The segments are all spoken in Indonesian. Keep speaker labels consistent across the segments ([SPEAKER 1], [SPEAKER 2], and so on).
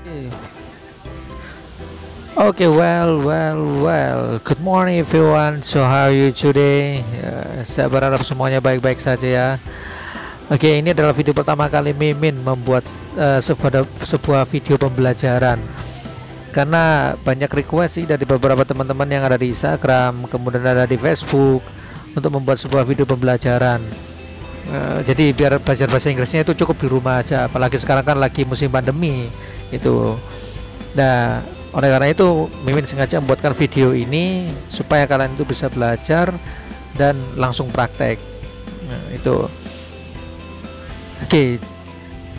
[SPEAKER 1] Okay, well. Good morning everyone. So how are you today? Saya berharap semuanya baik-baik saja ya. Oke, ini adalah video pertama kali Mimin membuat sebuah video pembelajaran. Karena banyak request sih dari beberapa teman-teman yang ada di Instagram, kemudian ada di Facebook untuk membuat sebuah video pembelajaran. Jadi biar belajar bahasa Inggrisnya itu cukup di rumah aja, apalagi sekarang kan lagi musim pandemi itu. Nah, oleh karena itu Mimin sengaja membuatkan video ini supaya kalian itu bisa belajar dan langsung praktek. Nah, itu. Oke.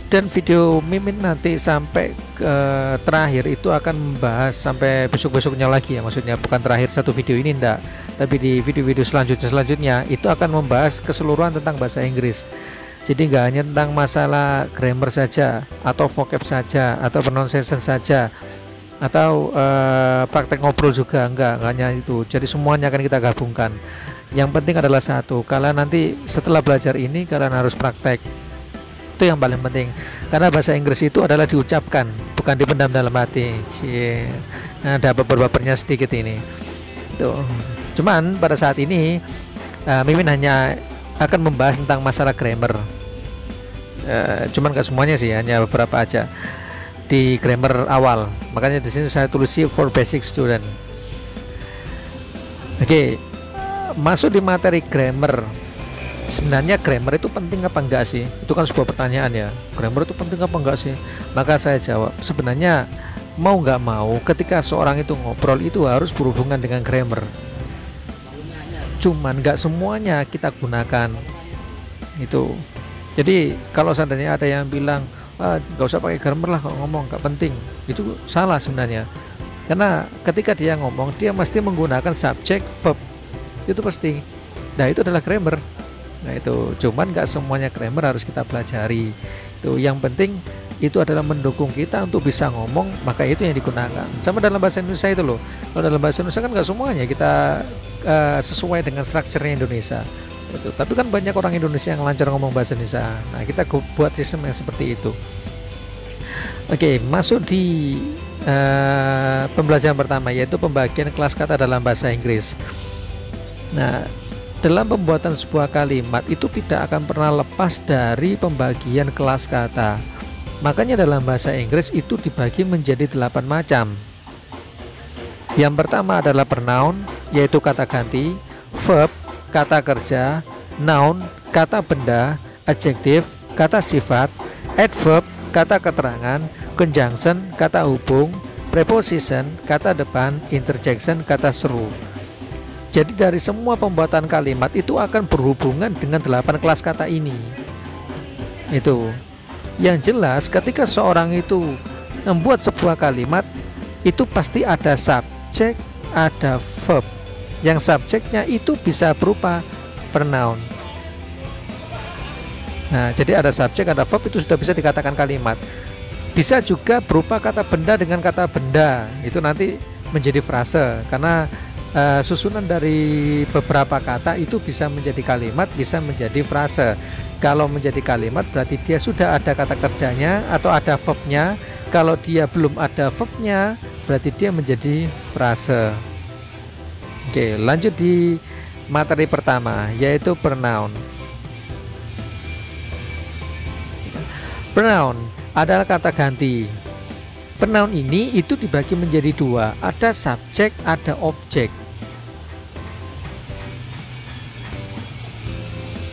[SPEAKER 1] Dan video Mimin nanti sampai ke terakhir itu akan membahas sampai besok-besoknya lagi ya, maksudnya bukan terakhir satu video ini enggak, tapi di video-video selanjutnya itu akan membahas keseluruhan tentang bahasa Inggris. Jadi nggak hanya tentang masalah grammar saja atau vocab saja atau pronunciation saja atau praktek ngobrol juga, enggak hanya itu. Jadi semuanya akan kita gabungkan. Yang penting adalah satu, kalian nanti setelah belajar ini kalian harus praktek. Itu yang paling penting, karena bahasa Inggris itu adalah diucapkan, bukan dipendam dalam hati. Nah, ada beberapa sedikit ini tuh. Cuman pada saat ini Mimin hanya akan membahas tentang masalah grammar. Cuman gak semuanya sih, hanya beberapa aja di grammar awal. Makanya di sini saya tulis for basic student. Oke, masuk di materi grammar. Sebenarnya grammar itu penting apa enggak sih? Itu kan sebuah pertanyaan ya. Grammar itu penting apa enggak sih? Maka saya jawab, sebenarnya mau nggak mau ketika seorang itu ngobrol itu harus berhubungan dengan grammar. Cuman nggak semuanya kita gunakan itu. Jadi kalau seandainya ada yang bilang nggak usah pakai grammar lah kalau ngomong, nggak penting, itu salah sebenarnya. Karena ketika dia ngomong dia mesti menggunakan subjek verb, itu pasti. Nah itu adalah grammar. Nah itu, cuman nggak semuanya grammar harus kita pelajari. Itu yang penting itu adalah mendukung kita untuk bisa ngomong, maka itu yang digunakan. Sama dalam bahasa Indonesia itu loh. Kalau dalam bahasa Indonesia kan nggak semuanya kita sesuai dengan strukturnya Indonesia. Itu. Tapi kan banyak orang Indonesia yang lancar ngomong bahasa Indonesia. Nah kita buat sistem yang seperti itu. Oke, masuk di pembelajaran pertama, yaitu pembagian kelas kata dalam bahasa Inggris. Nah, dalam pembuatan sebuah kalimat itu tidak akan pernah lepas dari pembagian kelas kata. Makanya dalam bahasa Inggris itu dibagi menjadi 8 macam. Yang pertama adalah pronoun, yaitu kata ganti, verb, kata kerja, noun, kata benda, adjective, kata sifat, adverb, kata keterangan, conjunction, kata hubung, preposition, kata depan, interjection, kata seru. Jadi dari semua pembuatan kalimat itu akan berhubungan dengan 8 kelas kata ini. Itu. Yang jelas ketika seorang itu membuat sebuah kalimat itu pasti ada subjek, ada verb. Yang subjeknya itu bisa berupa pronoun. Nah, jadi ada subjek, ada verb, itu sudah bisa dikatakan kalimat. Bisa juga berupa kata benda dengan kata benda. Itu nanti menjadi frase karena susunan dari beberapa kata itu bisa menjadi kalimat, bisa menjadi frase. Kalau menjadi kalimat berarti dia sudah ada kata kerjanya atau ada verbnya. Kalau dia belum ada verbnya berarti dia menjadi frase. Oke, lanjut di materi pertama, yaitu pronoun. Pronoun adalah kata ganti. Pronoun ini itu dibagi menjadi dua, ada subjek, ada objek.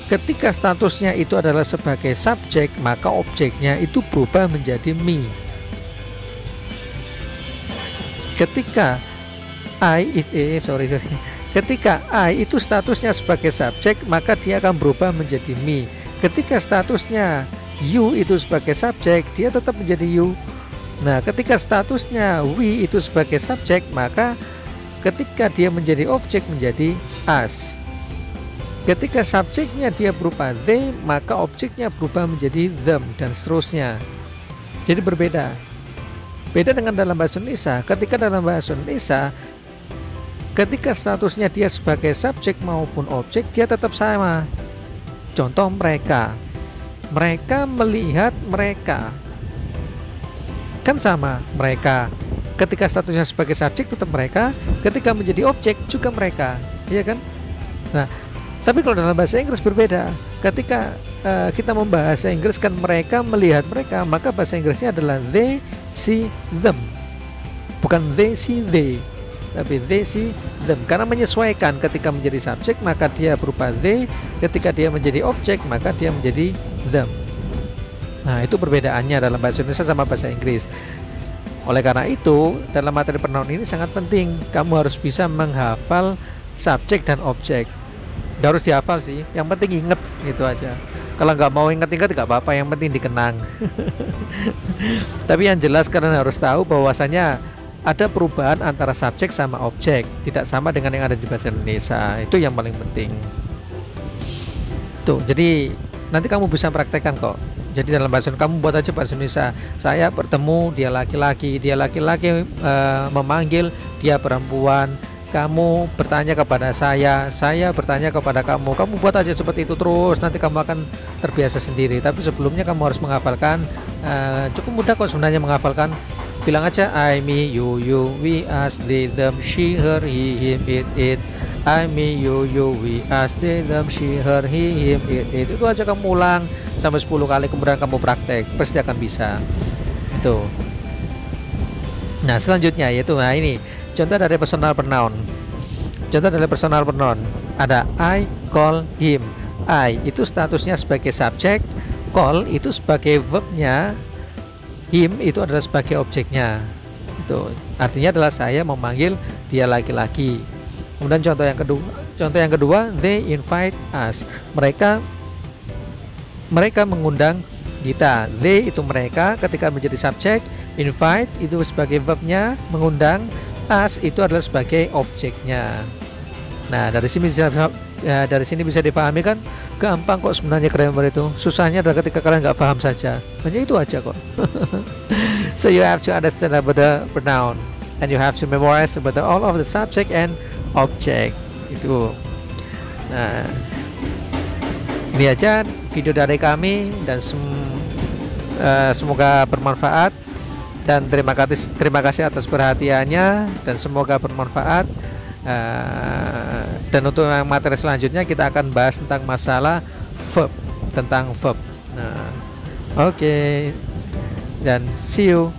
[SPEAKER 1] Ketika statusnya itu adalah sebagai subjek, maka objeknya itu berubah menjadi me. Ketika ketika I itu statusnya sebagai subjek, maka dia akan berubah menjadi me. Ketika statusnya you itu sebagai subjek, dia tetap menjadi you. Nah, ketika statusnya we itu sebagai subjek, maka ketika dia menjadi objek menjadi us. Ketika subjeknya dia berupa they, maka objeknya berubah menjadi them dan seterusnya. Jadi berbeda. Beda dengan dalam bahasa Indonesia. Ketika dalam bahasa Indonesia, ketika statusnya dia sebagai subjek maupun objek, dia tetap sama. Contoh mereka melihat mereka. kan sama, mereka ketika statusnya sebagai subjek tetap mereka, ketika menjadi objek juga mereka, iya kan? Nah, tapi kalau dalam bahasa Inggris berbeda. Ketika kita membahas Inggris kan mereka melihat mereka, maka bahasa Inggrisnya adalah they see them, bukan they see they, tapi they see them, karena menyesuaikan. Ketika menjadi subjek maka dia berupa they, ketika dia menjadi objek maka dia menjadi them. Nah, itu perbedaannya dalam bahasa Indonesia sama bahasa Inggris. Oleh karena itu, dalam materi pronoun ini sangat penting kamu harus bisa menghafal subjek dan objek. Gak harus dihafal sih, yang penting inget, itu aja. Kalau nggak mau inget-inget nggak apa-apa, yang penting dikenang. Tapi yang jelas kalian harus tahu bahwasanya ada perubahan antara subjek sama objek, tidak sama dengan yang ada di bahasa Indonesia. Itu yang paling penting. Tuh, jadi nanti kamu bisa praktekkan kok. Jadi dalam bahasa kamu buat aja bahasa Indonesia. Saya bertemu, dia laki-laki memanggil, dia perempuan. Kamu bertanya kepada saya bertanya kepada kamu. Kamu buat aja seperti itu terus, nanti kamu akan terbiasa sendiri. Tapi sebelumnya kamu harus menghafalkan. Cukup mudah kok sebenarnya menghafalkan. Bilang aja I, me, you, we, us, they, them, she, her, he, him, it. I, me, you, we, us, they, them, she, her, he, him, it. Itu aja kamu ulang sampai 10 kali, kemudian kamu praktek, pasti akan bisa. Itu. Nah, selanjutnya yaitu ini contoh dari personal pronoun. Contoh dari personal pronoun ada I call him. I itu statusnya sebagai subjek, call itu sebagai verbnya, him itu adalah sebagai objeknya. Itu artinya adalah saya memanggil dia laki-laki. Kemudian contoh yang kedua, they invite us. Mereka mengundang kita. They itu mereka ketika menjadi subjek, invite itu sebagai verbnya, mengundang, us itu adalah sebagai objeknya. Nah, dari sini bisa dipahami kan? Gampang kok sebenarnya grammar itu. Susahnya adalah ketika kalian nggak paham saja. Hanya itu aja kok. So you have to understand about the pronoun and you have to memorize about all of the subject and object. Itu. Nah, ini aja video dari kami dan semoga bermanfaat. Dan terima kasih atas perhatiannya dan semoga bermanfaat. Dan untuk materi selanjutnya kita akan bahas tentang masalah verb, Nah, oke. Dan see you.